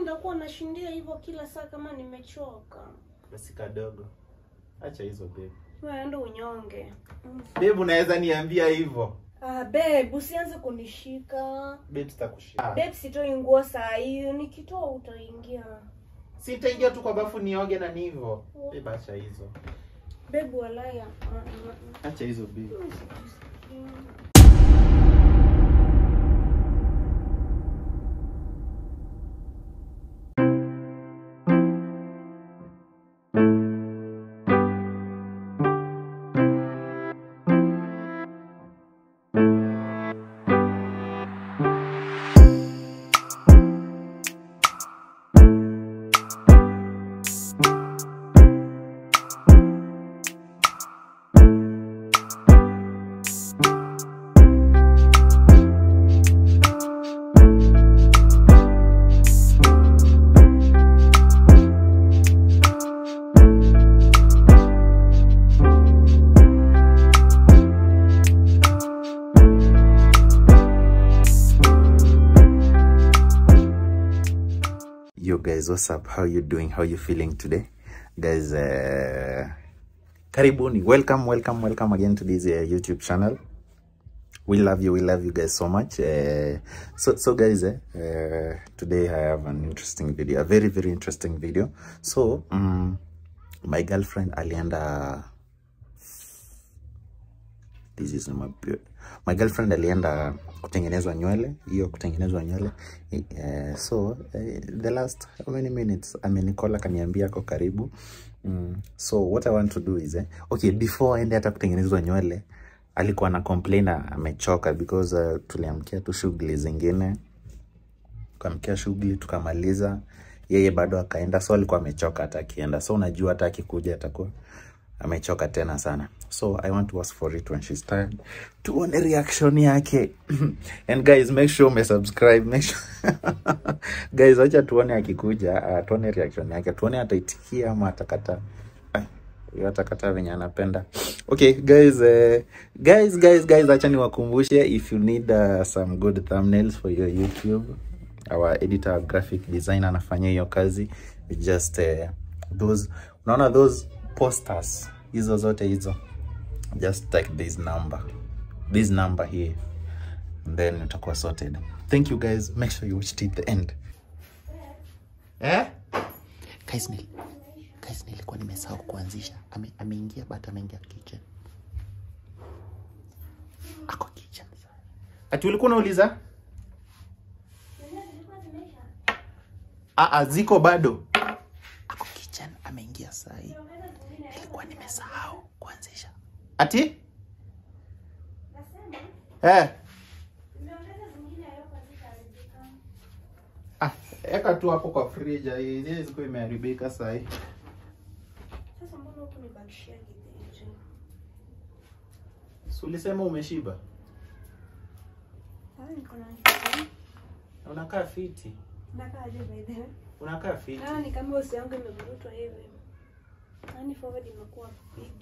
ndakuwa nashindia hivyo kila saa kama nimechoka. Basi kadogo. Acha hizo babe. Wewe ndo unyonge. Babe unaweza niambia hivyo? Babe, usianze kunishika. Babe sitakushika. Babe sitoi nguo saa hii, nikitoa utaingia. Sitaingia tu kwa bafu nioge na hivyo. Babe acha hizo. Babe walaya. Acha hizo babe. Yo guys, what's up? How you doing? How you feeling today? Guys, karibuni. Welcome again to this YouTube channel. We love you guys so much. So guys, today I have an interesting video, a very interesting video. So my girlfriend alienda, this is my beard. My girlfriend alienda kutengenezwa nywele, hiyo kutengenezwa nywele. So the last how many minutes amenikola kaniambia ako karibu. So what I want to do is okay, before aende hata kutengenezwa nywele alikuwa na complain amechoka because tuliamkia tu shughuli zingine. Tukamkia shughuli tukamaliza, yeye bado akaenda, so alikuwa amechoka hata akienda. So unajua hata akikuja atakuwa amechoka tena sana. So I want to ask for it when she's tired. Tuone reaction yake. And guys, make sure me subscribe. Make sure guys, acha tuone akikuja, tuone reaction yake. Tuone ataitikia ama atakata. Atakata venye anapenda. Okay, guys, guys, acha niwakumbushe, if you need some good thumbnails for your YouTube, our editor, graphic designer anafanya hiyo kazi. Just those, unaona those posters, hizo zote hizo, just take this number here, and then utakuwa sorted. Thank you guys, make sure you watch till the end. Guys, nilikuwa nimesahau kuanzisha. Ameingia but ameingia kitchen. Ako kitchen. Ati ulikuwa unauliza? Ziko bado. Ako kitchen, ameingia saa hii. Nilikuwa nimesahau kuanzisha. Ati? Eka tu hapo kwa fridge, hizi ziko imeharibika saa hii. Sasa mbona huko ni bakishia kitu? Ulisema umeshiba? Niko na unakaa fiti. Nakaa aje by the way? Unakaa fiti. Ni kama uso wangu imevurutwa hivi. Yaani forward imekuwa big.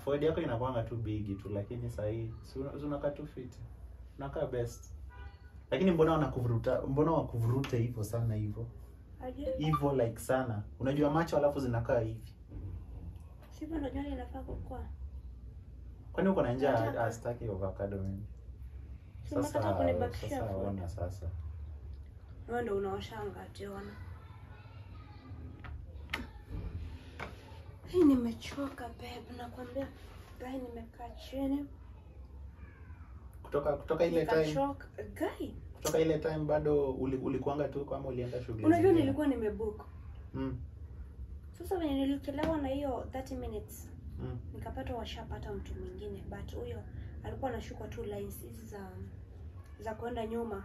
Forward yako inakuanga tu big tu, lakini saa hii unakaa tu fiti. Unakaa best. Lakini mbona wakuvuruta hivyo sana hivyo? Aje? Hivyo like sana. Unajua macho alafu zinakaa hivi. Sivyo unajua inafaa kukua. Kwani uko na njaa? Sitaki avocado mimi. Sasa kunibakishia. Sasa ona sasa. Wewe ndio unaoshanga tiona. Hii nimechoka babe, nakwambia. Gai nimekaa chini. Kutoka ile time. Gai. Kutoka ile time bado ulikuanga tu kama ulienda shughuli. Unajua nilikuwa nimebook. Sasa when nilichelewa na hiyo 30 minutes, nikapata washapata mtu mwingine, but huyo alikuwa anashuka tu lines hizi za kwenda nyuma.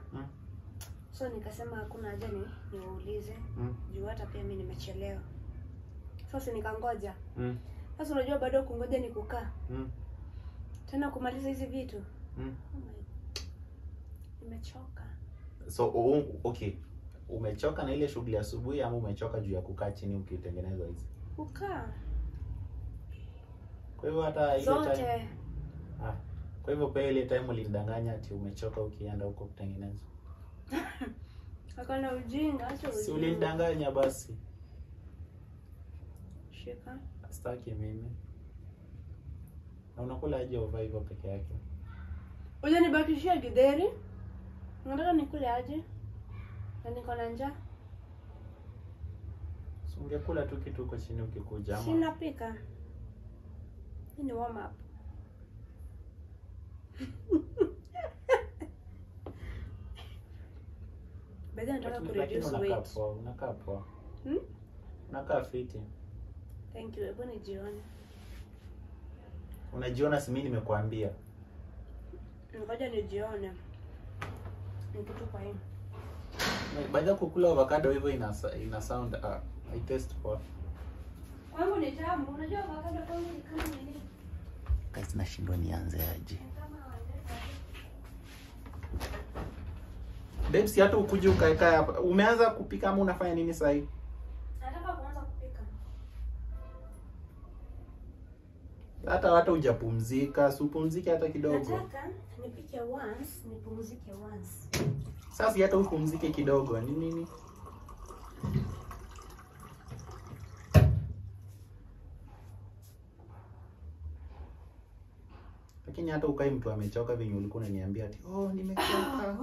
So nikasema hakuna haja niwaulize, juu hata pia mimi nimechelewa. Sasa nikangoja. Sasa unajua bado kungoja ni kukaa. Tena kumaliza hizi vitu. Nimechoka. So okay. Umechoka na ile shughuli asubuhi ama umechoka juu ya kukaa chini ukitengeneza hizi? Kukaa. Kwa hivyo hata ile time. Kwa hivyo pale ile time ulindanganya ati umechoka ukienda huko kutengeneza. Hakuna ujinga, acha ujinga. Si ulinidanganya basi. Shika. Sitaki mimi. Na unakula aje over hivyo peke yake? Ujanibakishia githeri? Unataka nikule aje? Na niko na njaa. So ungekula tu kitu uko chini ukikuja ama? Sina pika. Hii ni warm up. Baada nataka kureduce weight. Unakaa poa. Unakaa fiti. Thank you. Hebu nijione. Unajiona si mimi nimekuambia. Ngoja nijione. Nikitupa hii. Baada kukula avocado hivyo ina sound I taste poa. Kwangu ni tamu. Unajua avocado kwangu ni kama nini? Kasi nashindwa nianze aje. Babes, hata ukuje ukaeka hapa. Umeanza kupika ama unafanya nini sasa hivi? Nataka kuanza kupika. Hata hujapumzika, usipumzike hata kidogo. Nataka nipike once, nipumzike once. Sasa hata upumzike kidogo. Ni nini? Lakini hata ukai mtu amechoka venye ulikuwa unaniambia ati nimechoka.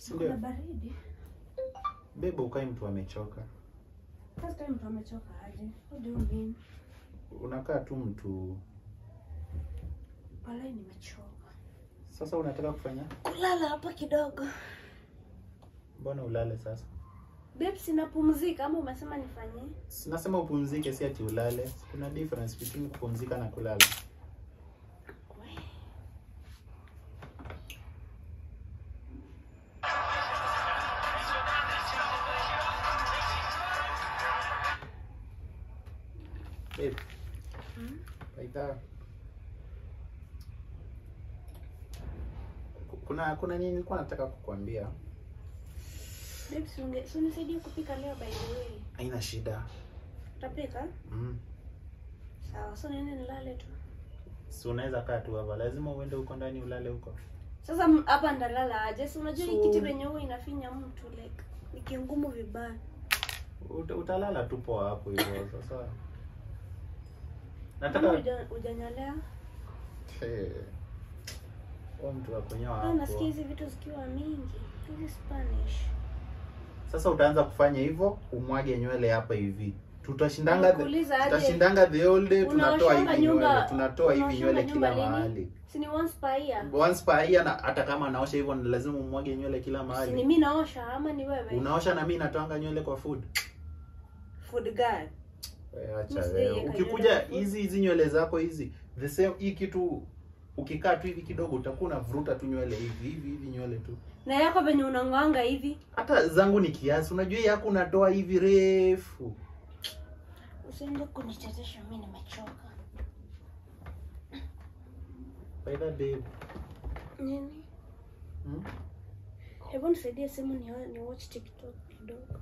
Kuna baridi. Bebo ukai mtu amechoka. Sasa mtu amechoka aje? What do you mean? Unakaa tu mtu. Wala nimechoka. Sasa unataka kufanya? Kulala hapa kidogo. Mbona ulale sasa? Babe, sinapumzika ama umesema nifanye? Sinasema upumzike si ati ulale. Kuna difference between kupumzika na kulala. Babe. Baita. Kuna nini nilikuwa nataka kukuambia? Babe, unisaidie kupika leo by the way. Haina shida. Utapika? Sawa, so nini nilale tu. Si unaweza kaa tu hapa. Lazima uende huko ndani ulale huko. Sasa hapa ndalala aje? Si unajua hii kiti venye huwa inafinya mtu like ni kingumu vibaya. Utalala tu poa hapo hivyo sasa. Nataka ujanyalea. Mtu wa kunyoa hapo. Nasikia hizi vitu zikiwa mingi. Hizi Spanish. Sasa utaanza kufanya hivyo, umwage nywele hapa hivi. Tutashindanga the whole day, tunatoa hivi nywele, tunatoa hivi nywele kila mahali. Si ni once per year? Once per year, na hata kama naosha hivyo ni lazima umwage nywele kila mahali. Si ni mimi naosha ama ni wewe? Unaosha na mimi natoanga nywele kwa food. Food guy. Acha wewe. Ukikuja hizi nywele zako hizi, the same hii kitu ukikaa tu hivi kidogo utakuwa unavuruta tu nywele hivi nywele tu. Na yako venye unanganga hivi? Hata zangu ni kiasi. Unajua yako unatoa hivi refu. Usiende kunichezesha, mimi nimechoka. By the babe. Nini? Hebu nisaidie simu ni watch TikTok kidogo.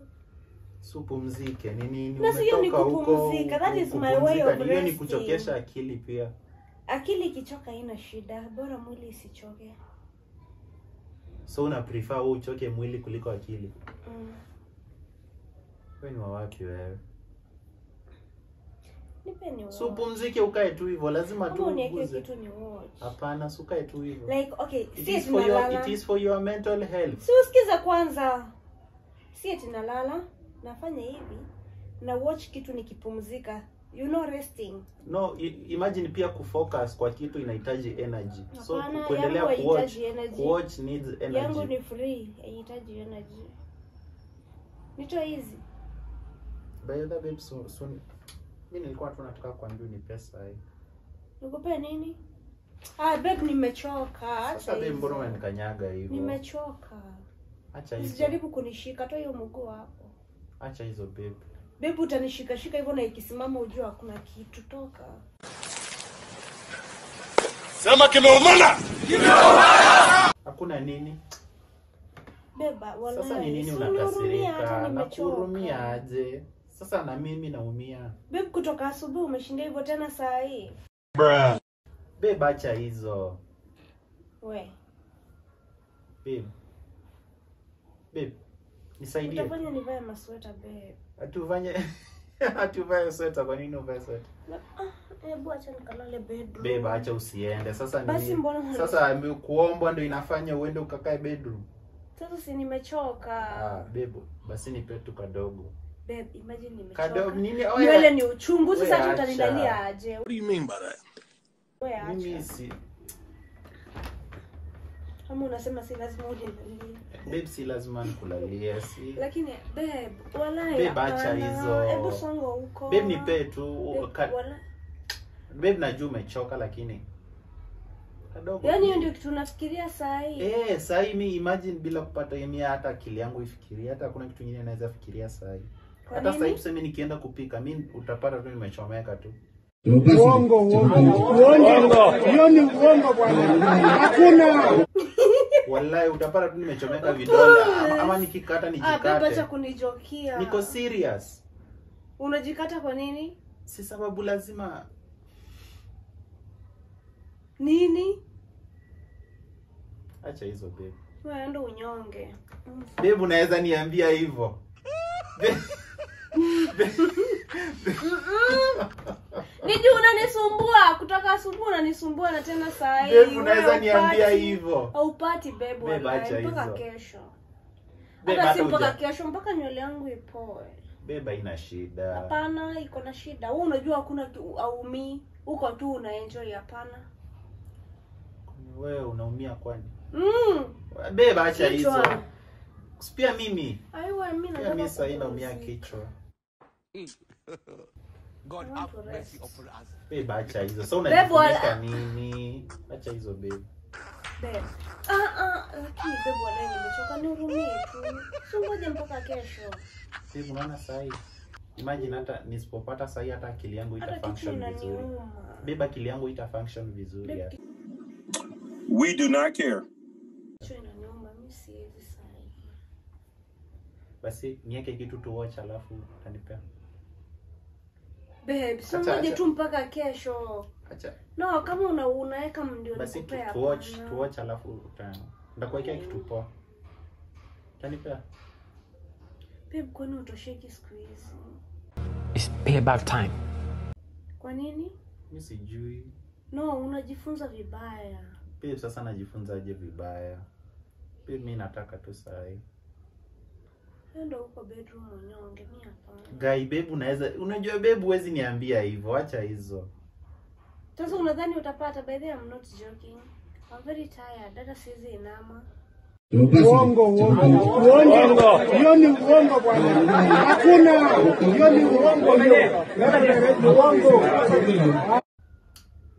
Supumzike. Nini umetoka huko? That is my way of resting. Ni kuchokesha akili pia. Akili ikichoka haina shida, bora mwili isichoke. So una prefer wewe uchoke mwili kuliko akili? Wewe ni wapi wewe? Nipeni watch. Supumzike ukae tu hivyo, lazima tu uniweke kitu ni watch. Hapana, ukae tu hivyo. Like okay, it is for your mental health. Si usikiza kwanza. Si eti nalala, nafanya hivi na watch kitu nikipumzika. You know, resting. No, imagine pia kufocus kwa kitu inahitaji energy. So kuendelea kuwatch needs energy. Yangu ni free, haihitaji energy. Nitoa hizi. By the way, babe, soon. Mimi nilikuwa tu nataka kuambia ni pesa hii. Nikupe nini? Babe, nimechoka. Sasa babe, mbona unanikanyaga hivyo? Nimechoka. Acha hizo. Usijaribu kunishika, toa hiyo mguu hapo. Acha hizo babe. Babe, utanishika hivyo na ikisimama ujue hakuna kitu, toka. Sema kimeumana. Hakuna nini? Beba, wala. Sasa ni nini unakasirika? Nakuhurumia aje? Sasa na mimi naumia. Babe, kutoka asubuhi umeshinda hivyo tena saa hii. Babe, acha hizo. We. Babe. Babe, nisaidie. Utafanya nivae masweta babe. Atuvae sweta, kwa nini uvae sweta? Hebu acha nikalale bedroom. Babe, acha usiende. Sasa basi mbona sasa kuomba ndio inafanya uende ukakae bedroom. Sasa si nimechoka. Babe, basi nipe tu kadogo. Babe, imagine nimechoka. Kadogo nini? Nywele ni uchungu, sasa utanilalia aje? What do you mean by that? Wewe acha. Mimi si kama unasema si lazima unilalie. Babe, si lazima nikulalie, si. Lakini babe, walai. Babe, acha hizo. Hebu songa huko. Babe, nipe tu. Babe, najua umechoka lakini kadogo. Yaani hiyo ndio kitu nafikiria saa hii. Saa hii mimi imagine bila kupata yemi hata akili yangu ifikirie, hata kuna kitu kingine naweza fikiria saa hii. Hata sasa hivi sema nikienda kupika mimi utapata tu nimechomeka tu. Uongo. Hiyo ni uongo bwana. Hakuna. Wallahi utapata tu nimechomeka vidole ama nikikata nijikate. Baba acha kunijokia. Niko serious. Unajikata kwa nini? Si sababu lazima. Nini? Acha hizo babe. Wewe ndo unyonge. Babe, unaweza niambia hivyo? Niji unanisumbua kutoka asubuhi unanisumbua na tena saa hii. Babe, unaweza niambia hivyo? Haupati babe, mpaka kesho. Hata si mpaka kesho, mpaka nywele yangu ipoe. Babe, haina shida. Hapana, iko na shida. Wewe unajua hakuna aumi. Uko tu una enjoy hapana. Wewe unaumia kwani? Babe, acha hizo. Pia mimi. Aiwa mimi nataka. Mimi sasa naumia kichwa. God have mercy upon us. Babe, acha hizo. Sasa unajifunika nini? Acha hizo babe. Babe. Lakini babe wala nimechoka, nihurumie tu. Ngoja mpaka kesho. Babe, unaona sasa hii. Imagine hata nisipopata sasa hii hata akili yangu ita function vizuri. Babe, akili yangu ita function vizuri. We do not care. Basi niweke kitu tu watch alafu utanipea. Babe, ngoja tu mpaka kesho. Acha. No, kama unaweka ndio basi nikupea. Basi tu watch alafu utani. Ndakuwekea kitu poa. Utanipea? Babe, kwani utosheki siku hizi? It's payback time. Kwa nini? Mimi sijui. No, unajifunza vibaya. Babe, sasa najifunza aje vibaya? Babe, mimi nataka tu saa hii. Ndio uko bedroom unyonge, mimi hapana. Guy, babe, unajua babe huwezi niambia hivyo, acha hizo. Sasa unadhani utapata? By the way, I'm not joking. I'm very tired. Dada siwezi inama. Uongo. Hiyo ni uongo bwana. Hakuna. Hiyo ni uongo hiyo. Uongo.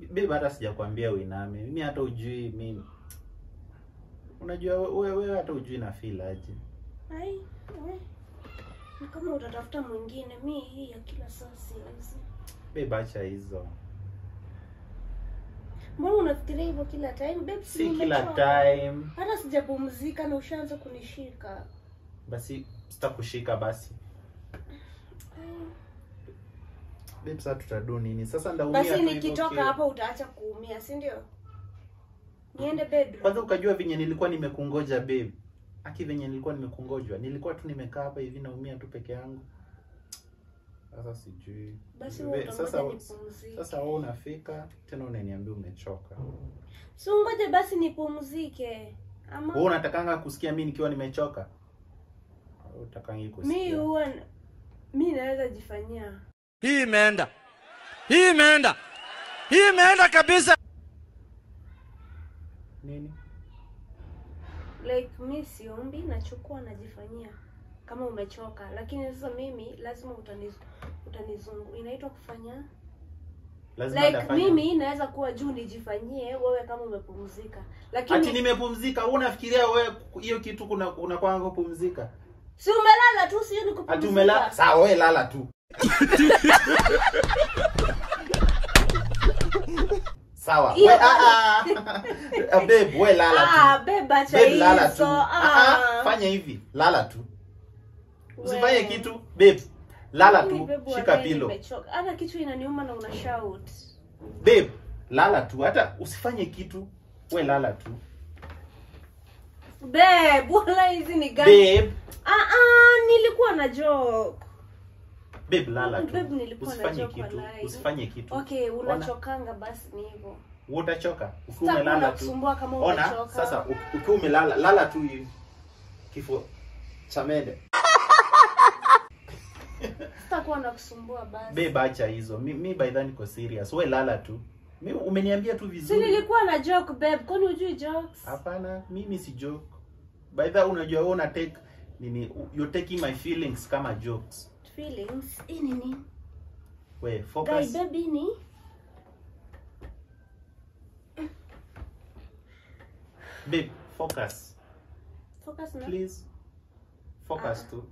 Babe, hata sijakwambia uiname. Mimi hata ujui mimi. Unajua wewe hata ujui na feel aje. Ai, ni kama utatafuta mwingine, mimi hii ya kila saa siwezi. Babe, acha hizo. Mbona unafikiria hivyo kila time? Babe, si kila time. Hata sijapumzika na ushaanza kunishika. Basi sitakushika basi. Babe, sasa tutadu nini? Sasa ndaumia tu hivyo. Basi hivyo nikitoka hapa utaacha kuumia, si ndio? Niende bedroom. Kwanza ukajua venye nilikuwa nimekungoja babe. Aki venye nilikuwa nimekungojwa. Nilikuwa tu nimekaa hapa hivi naumia tu peke yangu. Sasa sijui. Basi wewe sasa wewe unafika tena unaniambia umechoka. Si ngoje basi nipumzike. Ama wewe unatakanga kusikia mimi nikiwa nimechoka? Au utakangi kusikia? Mimi naweza jifanyia. Hii imeenda kabisa. Nini? Like mimi siombi, nachukua najifanyia kama umechoka, lakini sasa mimi lazima utanizungu. Inaitwa kufanya lazima like ndafanya. Mimi naweza kuwa juu nijifanyie, wewe kama umepumzika. Lakini ati nimepumzika, wewe unafikiria wewe hiyo kitu kuna kwangu kupumzika? Si umelala tu, sio nikupumzika. Ati umelala? Sawa, wewe lala tu. Sawa. Babe, wewe lala tu. Babe, acha hizo. Fanya hivi, lala tu. Usifanye kitu, babe. Lala tu, shika pilo. Hata kitu inaniuma na una shout. Babe, lala tu, hata usifanye kitu. Wewe lala tu. Babe, wala hizi ni gani? Babe. Nilikuwa na joke. Babe, lala tu. Babe, nilikuwa na Usifanye joke kitu. walai. Usifanye kitu. Okay, unachokanga basi ni hivyo. Wewe utachoka. Ukiwa umelala tu. Kusumbua kama Ona, umechoka. sasa ukiwa umelala, lala tu hivi. Kifo cha mende. Sitakuwa na kusumbua basi. Babe, acha hizo. Mimi by then niko serious. Wewe lala tu. Mimi umeniambia tu vizuri. Si nilikuwa na joke babe, kwani hujui jokes? Hapana, mimi si joke. By the way, unajua wewe una take nini, you're taking my feelings kama jokes. Feelings? Nini? We, focus. Guy baby ni? Babe, focus. Focus na? Please. Focus tu.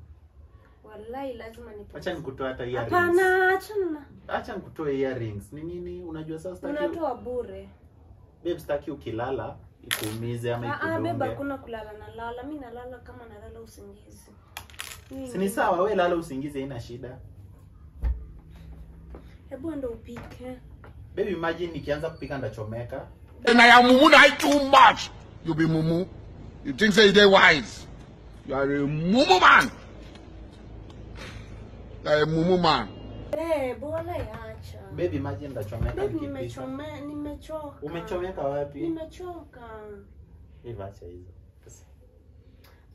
Wallahi lazima nipo. Acha nikutoe hata earrings. Hapana, achana. Acha nikutoe earrings. Ni nini? Unajua sasa sitaki. Unatoa bure. Babe, sitaki ukilala ikuumize ama ikudunge. Babe, hakuna kulala na lala. Mimi nalala kama nalala usingizi. Si ni sawa, wewe lala usingizi, haina shida. Hebu ndo upike. Baby, imagine nikianza kupika ndachomeka. And I am mumu na too much. You be mumu. You think say they wise. You are a mumu man. You are a mumu man. Bwana yaacha. Baby, imagine ndachomeka Baby, nikipika. nimechoka. Umechomeka wapi? Nimechoka. Hivi acha hizo.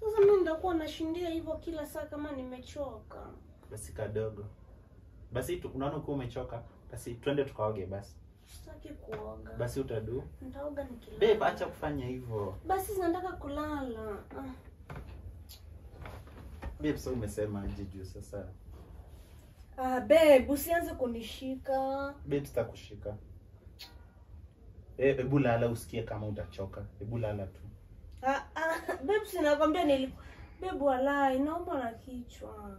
Sasa mimi nitakuwa nashindia hivyo kila saa kama nimechoka. Basi kadogo. Basi unaona uko umechoka? Basi twende tukaoge basi. Sitaki kuoga. Basi utadu? Nitaoga nikilala. Babe, acha kufanya hivyo. Basi nataka kulala. Babe, so umesema aje juu sasa? Babe, usianze kunishika. Babe, sitakushika. Hebu lala usikie kama utachoka. Hebu lala tu. Babe, sinakwambia Babe, walai, naomba na kichwa.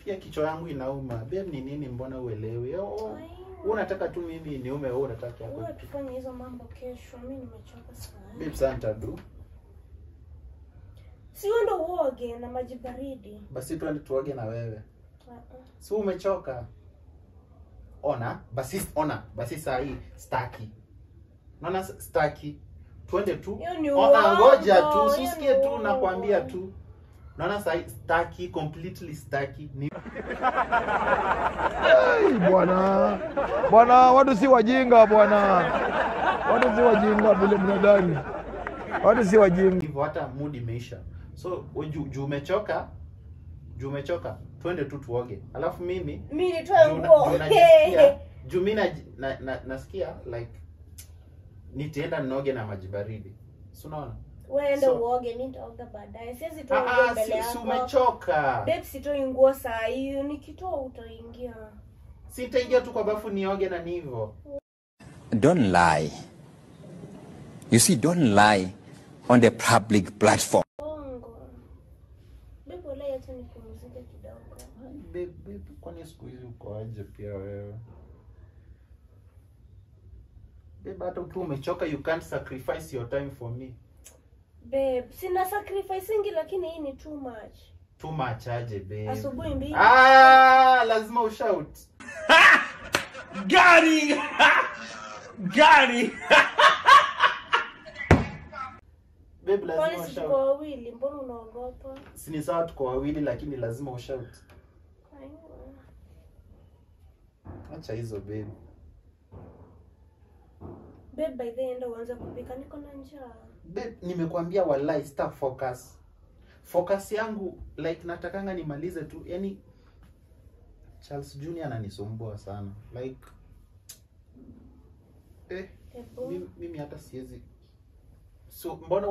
Pia kichwa yangu inauma. Babe, ni nini mbona uelewi? Unataka tu mimi niume, wewe unataka yako. Wewe tufanye hizo mambo kesho. Mimi nimechoka sana. Babe, santa du. Si wewe ndo uoge na maji baridi. Basi twende tuoge na wewe. Si umechoka? Basi saa hii staki. Naona staki. Twende tu. Ngoja tu, usikie tu nakwambia tu. Naona saa hii staki, completely staki. Bwana, watu si wajinga bwana. Watu si wajinga vile mnadhani. Watu si wajinga. Hivyo hata mood imeisha. So, juu umechoka, twende tu tuoge. Alafu mimi nitoe nguo. Juu mimi nasikia like nitaenda nioge na maji baridi. Si unaona? Wewe ndio uoge, mimi nitaoga baadaye. Siwezi toa nguo mbele yako. Si umechoka. Babe, sitoi nguo saa hiyo. Nikitoa utaingia. Sitaingia tu kwa bafu nioge na hivyo. Don't lie. You see, don't lie on the public platform. Babe, wala acha nipumzike kidogo. Babe, kwani siku hizi uko aje pia wewe? Babe, hata ukiwa umechoka, you can't sacrifice your time for me. Babe, sina sacrificing lakini hii ni too much. Too much aje, babe? Asubuhi mbili. Lazima ushout. Gari! Gari! Babe, lazima ushout. Kwa wawili, mbona unaogopa? Si ni sawa tuko wawili lakini lazima ushout. Acha hizo babe. Babe, by the end uanze kupika, niko na njaa. Babe, nimekuambia wallahi stop focus. Focus yangu like natakanga nimalize tu. Yaani Charles Junior ananisumbua sana. Like mimi hata siwezi. So mbona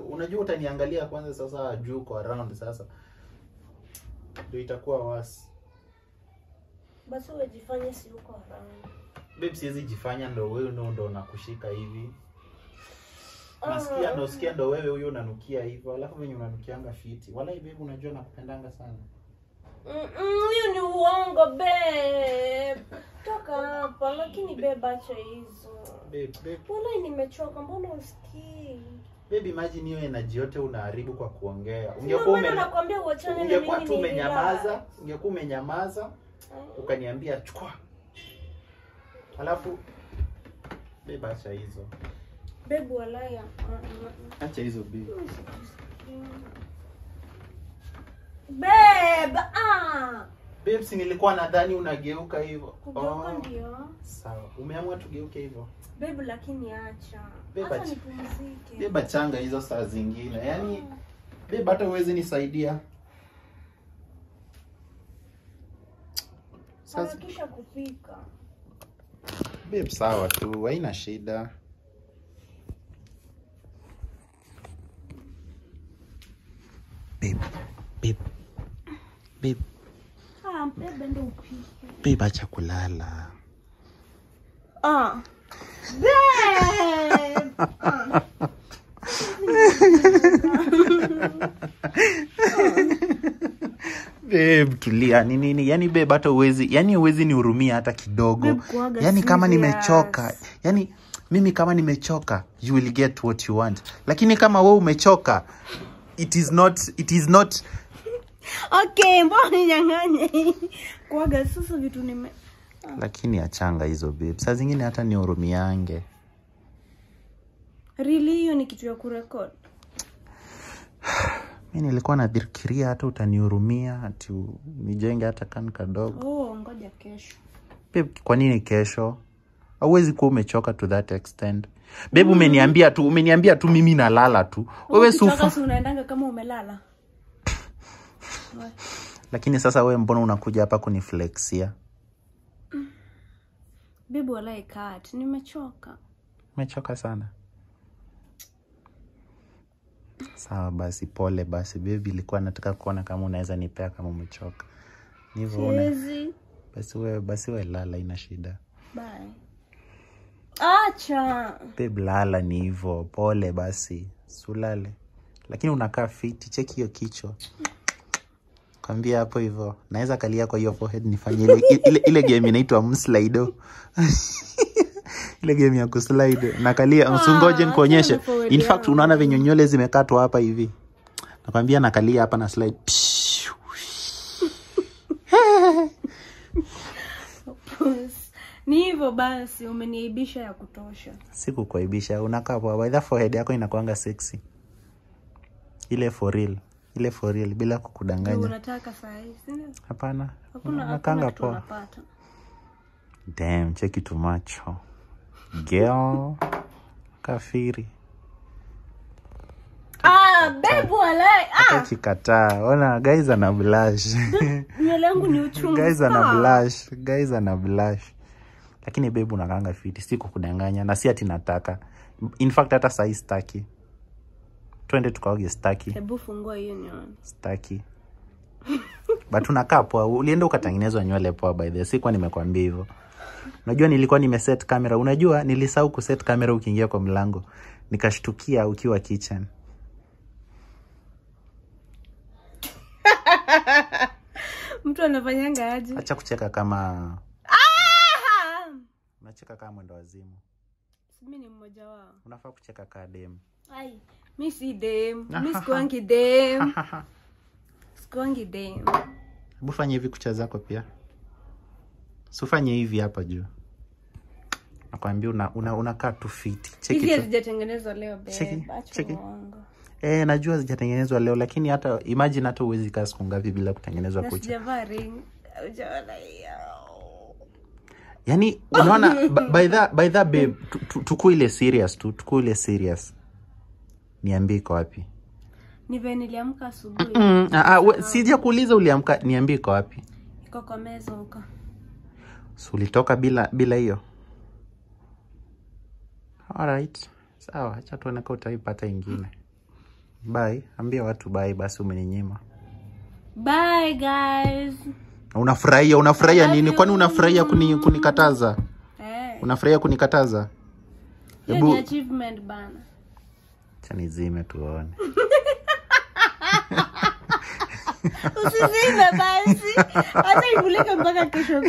unajua utaniangalia kwanza sasa juu kwa around sasa. Ndio itakuwa worse. Basi wewe jifanye si uko around. Babe, siwezi jifanya ndo wewe ndo nakushika hivi. Nasikia ndo wewe huyo unanukia hivyo. Alafu venye unanukianga fiti. Walai babe, unajua nakupendanga sana. Huyo ni uongo babe. Toka hapa, lakini babe acha hizo. Babe. Walai nimechoka, mbona usikii? Babe, imagine hiyo energy yote unaharibu kwa kuongea. Ungekuwa nakwambia uachane na mimi. Ungekuwa tu umenyamaza. Ukaniambia chukua. Alafu babe acha hizo. Babe walaya. Acha hizo babe. Babe, Babe, si nilikuwa nadhani unageuka hivyo. Kugeuka ndio. Sawa. Umeamua tugeuke hivyo. Babe, lakini acha. Babe, Acha nipumzike. Babe, changa hizo saa zingine. Yaani babe hata uwezi nisaidia. Sasa kisha kupika. Babe, sawa tu, haina shida. Babe. Babe. Babe ndo upike. Babe, acha kulala. Babe. Babe, tulia. Nini? Yaani babe hata uwezi nihurumia hata kidogo. Yaani kama nimechoka. Yaani mimi kama nimechoka, you will get what you want. Lakini kama wewe umechoka, it is not Okay, mbona nyang'anye? Kuaga sasa vitu nime. Lakini achanga hizo babe. Saa zingine hata nihurumiange. Really hiyo ni kitu ya kurecord? Mimi nilikuwa nadhirikiria hata utanihurumia ati nijenge hata kan kadogo. Ngoja kesho. Babe, kwa nini kesho? Hauwezi kuwa umechoka to that extent. Babe, umeniambia tu mimi nalala tu. Wewe sufu. Sasa unaendanga kama umelala. Lakini sasa wewe mbona unakuja hapa kuniflexia? Babe, wala ikat, nimechoka. Umechoka sana. Sawa basi, pole basi. Baby, ilikuwa nataka kuona kama unaweza nipea kama umechoka. Nivyo una. Basi wewe lala, ina shida. Bye. Acha. Babe, lala ni hivyo. Pole basi. Sulale. Lakini unakaa fiti, cheki hiyo kichwa. Kwambia hapo hivyo. Naweza kalia kwa hiyo forehead nifanye ile game inaitwa mslido. Ile game ya kuslide. Nakalia usungoje nikuonyeshe. In fact unaona venye nywele zimekatwa hapa hivi. Nakwambia nakalia hapa na slide. Ni hivyo basi, umeniaibisha ya kutosha. Sikukuaibisha, unakaa poa. By the forehead yako inakuanga sexy. Ile for real bila kukudanganya. Unataka saa hizi? Hapana. Nakanga poa. Damn, check it too much. Girl. Kafiri. Babe walai. Chikataa. Ona guys ana blush. Nywele yangu ni uchungu. Guys ana blush. Lakini babe unakanga fiti, si kukudanganya na si ati nataka. In fact hata saa staki. Twende tukaoge staki. Hebu fungua hiyo nywele. Staki. But unakaa poa. Ulienda ukatengenezwa nywele poa by the way. Sikuwa nimekwambia hivyo. Unajua nilikuwa nimeset camera. Unajua nilisahau kuset camera ukiingia kwa mlango. Nikashtukia ukiwa kitchen. Mtu anafanyanga aje? Acha kucheka kama unacheka kama mwendo wazimu. Mimi ni mmoja wao. Unafaa kucheka kama dem. Ai, mimi si dem. Mimi sikuangi dem. Sikuangi dem. Hebu fanya hivi kucha zako pia. Usifanye hivi hapa juu. Nakwambia unakaa tu fit. Check it. Hizi hazijatengenezwa leo babe. Check it. Najua hazijatengenezwa leo lakini hata imagine hata uwezi kaa siku ngapi bila kutengenezwa kucha. Sijavaa ring. Ujaona hiyo. Yaani unaona by that babe tukue ile serious. Niambie iko wapi? Nive niliamka asubuhi. Sija kuuliza uliamka, niambie iko wapi? Iko kwa meza huko. So ulitoka bila hiyo? Alright. Sawa, acha tuone kama utaipata ingine. Bye. Ambia watu bye basi umeninyima. Bye guys. Unafurahia nini? Kwani unafurahia kunikataza? Unafurahia kunikataza? Hebu achievement bana. Acha nizime tuone. Usizime basi. Hata ibulike mpaka kesho.